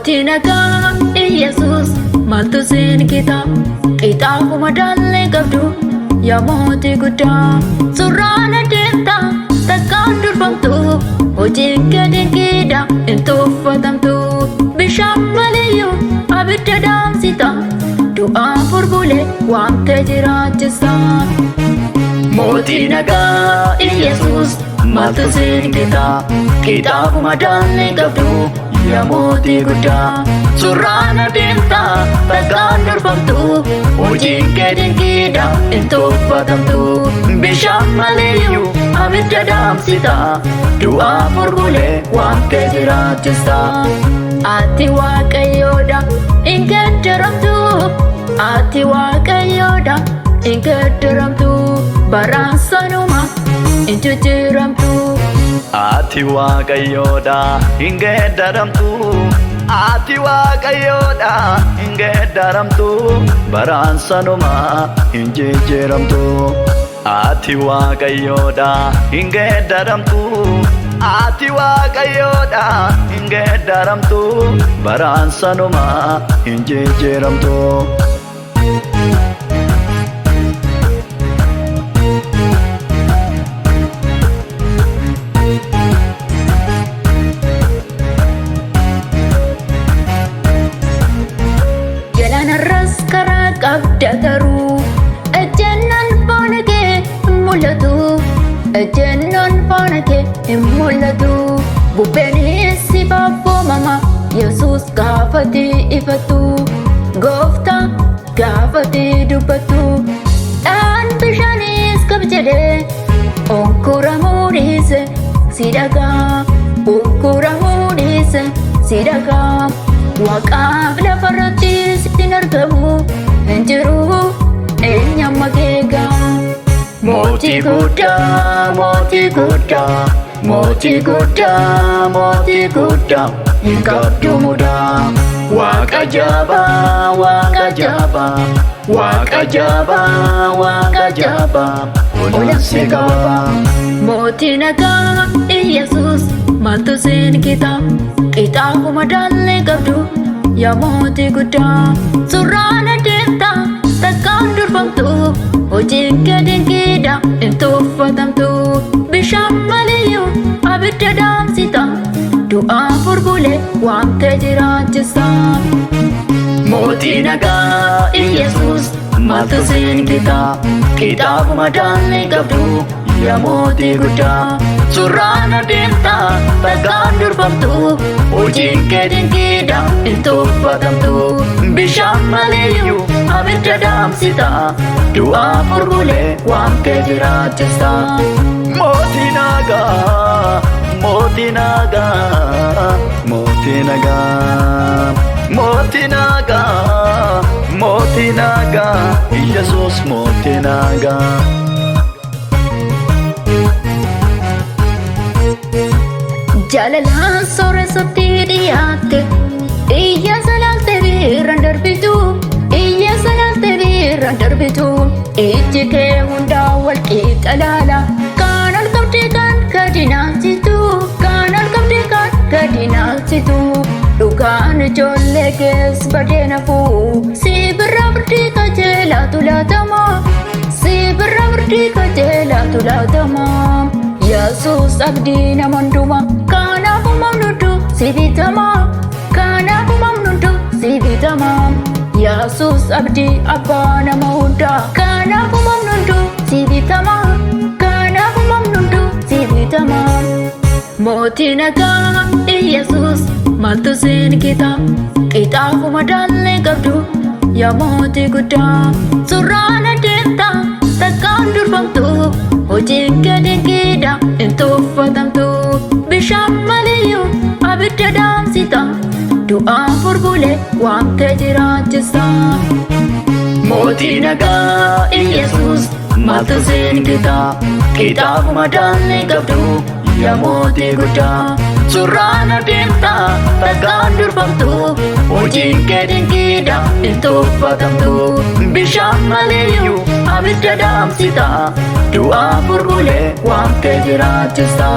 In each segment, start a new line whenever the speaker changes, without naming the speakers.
Mootii nagaa Iyesuus maaltu siin kita qixaafuma daallee qabdu yaa mootii guddaa surraan adeemta takkaan durfamtu hojiin kee dinqiidha hin tuffatamtu bishaan maliyyuu abidda dhaamsita du'aa burbulee waamtee jiraachisa. Mootii nagaa Iyesuus maaltu siin kita qixaafuma daallee qabdu yaa mootii guddaa surraan adeemta takkaan durfamtu hojiin kee dinqiidha hin tuffatamtu bishaan maliyyuu abidda dhaamsita du'aa burbulee waamtee jiraachisa. Ati Waaqayyoodha hin geeddaramtu ati Waaqayyoodha hin geeddaramtu baraan sanuma hin jijjiiramtu.
Ati Waaqayyoodha hin geeddaramtu ati Waaqayyoodha hin geeddaramtu baraan sanuma hin jijjiiramtu. Ati Waaqayyoodha hin geeddaramtu ati Waaqayyoodha hin geeddaramtu baraan sanuma hin jijjiiramtu.
Narras karaa qabda garuu ejjennaan faana kee hin mul'atu ejjennoon faana kee hin mul'atu bubbeenis si baabboomama Yesuus gaafati ifatu gooftaa gaafati dubbatu dhaan bishaanis qab jedhee onkuramuu dhiise si dhagaa onkuramuu dhiise si dhagaa. Waaqaaf lafarratti sin argamu hin jiru eenyamma keegaa. Mootii guddaa mootii guddaa mootii guddaa mootii guddaa hin qabdu mudaa Waaqa jabaa Waaqa jabaa Waaqa jabaa Waaqa jabaa olansi qaba. Mootii nagaa Iyesuus maaltu siin kita qixaafuma daallee qabdu yaa mootii guddaa surraan adeemta takkaan durfamtu hojiin kee dinqiidha hin tuffatamtu bishaan maliyyuu abidda dhaamsita du'aa burbulee waamtee jiraachisa. Mootii nagaa Iyesuus maaltu siin kita qixaafuma daallee qabdu yaa mootii guddaa surraan adeemta takkaan durfamtu hojiin kee dinqiidha hin tuffatamtu bishaan maliyyuu abidda dhaamsita du'aa burbulee waamtee jiraachisa.
Mootii nagaa mootii nagaa mootii nagaa mootii nagaa mootii nagaa Iyesuus mootii nagaa.
Jaalalaan sooressatti dhiyaatte iyya salaalte birraan darbitu iyya salaalte birraan darbitu ijji kee hundaa wal qixa laala kaan ol qabdee kaan gadi naalchitu kaan ol qabdee kaan gadi naalchitu dhugaan ijoollee kees badee nafuu si birraa firdii qajeelaatu laatama si birraa firdii qajeelaatu laatama. Yesuus abdii nama hundumaa kanaafuma hundu si bitama kanaafuma hundu si bitama. Yesuus abdii abbaa nama hundaa kanaafuma hundu si bitama kanaafuma hundu si bitama. Mootii nagaa Iyesuus maaltu siin kita qixaafuma daallee qabdu yaa mootii guddaa surraan adeemta takkaan durfamtu hojiin kee dinqiidha hin tuffatamtu bishaan maliyyuu abidda dhaamsita du'aa burbulee waamtee jiraachisa.
Mootii nagaa Iyesuus maaltu siin kita qixaafuma daallee qabdu yaa mootii guddaa surraan adeemta takkaan durfamtu hojiin kee dinqiidha hin tuffatamtu bishaan maliyyuu abidda dhaamsita du'aa burbulee waamtee jiraachisa.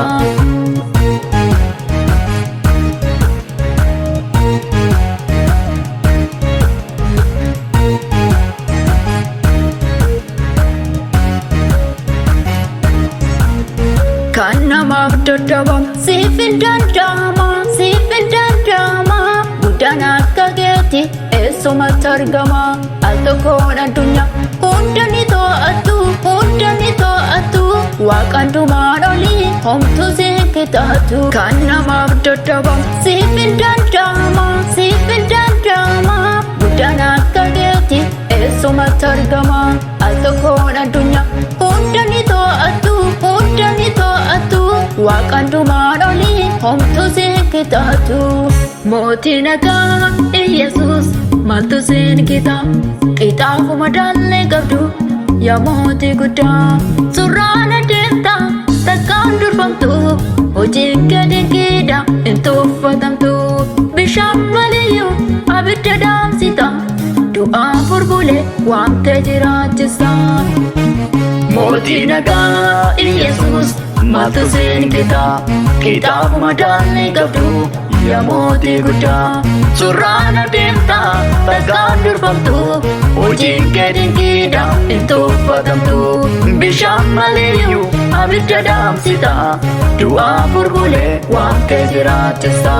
kan namaaf dadhabamu siif hin danda'ama, siif hin danda'ama. Guddaan akka keeti eessumatti argama. Al tokkoon addunyaa hunda ni to'attu, hunda ni to'attu. Waaqaan dhumaan olii homtuu siin qixaatu. Kan namaaf dadhabamu siif hin danda'ama, siif hin danda'ama. Guddaan akka keeti eessumatti argama. Al tokkoon addunyaa hunda ni to'attu, hunda ni to'attu. Waaqaan dhumaan olii homtuu siin qixaatu. Mootii nagaa Iyesuus maaltu siin qixa? Qixaafuma daallee qabdu yaa mootii guddaa. Surraan adeemta takkaan durfamtu, hojiin kee dinqiidha hin tuffatamtu. Bishaan maliyyuu abidda dhaamsita, du'aa furbulee waamtee jiraachisa. Mootii nagaa Iyesuus maaltu siin qixa? Qixaafuma daallee qabdu yaa mootii guddaa. Surraan adeemta takkaan durfamtu, hojiin kee dinqiidha hin tuffatamtu. Bishaan maliyyuu abidda dhaamsita, du'aa furbulee waamtee jiraachisa.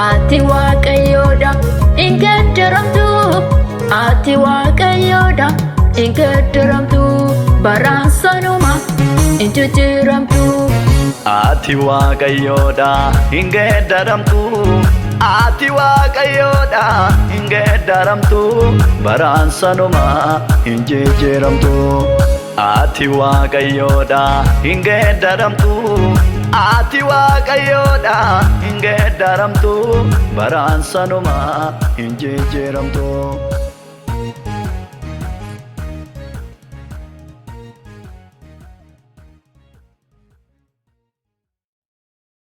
Ati Waaqayyoodha hin geeddaramtu, ati Waaqayyoodha hin geeddaramtu. Baraan sanuma hin jijjiiramtu.
Ati Waaqayyoodha hin geeddaramtu, ati Waaqayyoodha hin geeddaramtu. Baraan sanuma hin jijjiiramtu. Ati Waaqayyoodha hin geeddaramtu, ati Waaqayyoodha hin geeddaramtu. Baraan sanuma hin jijjiiramtu.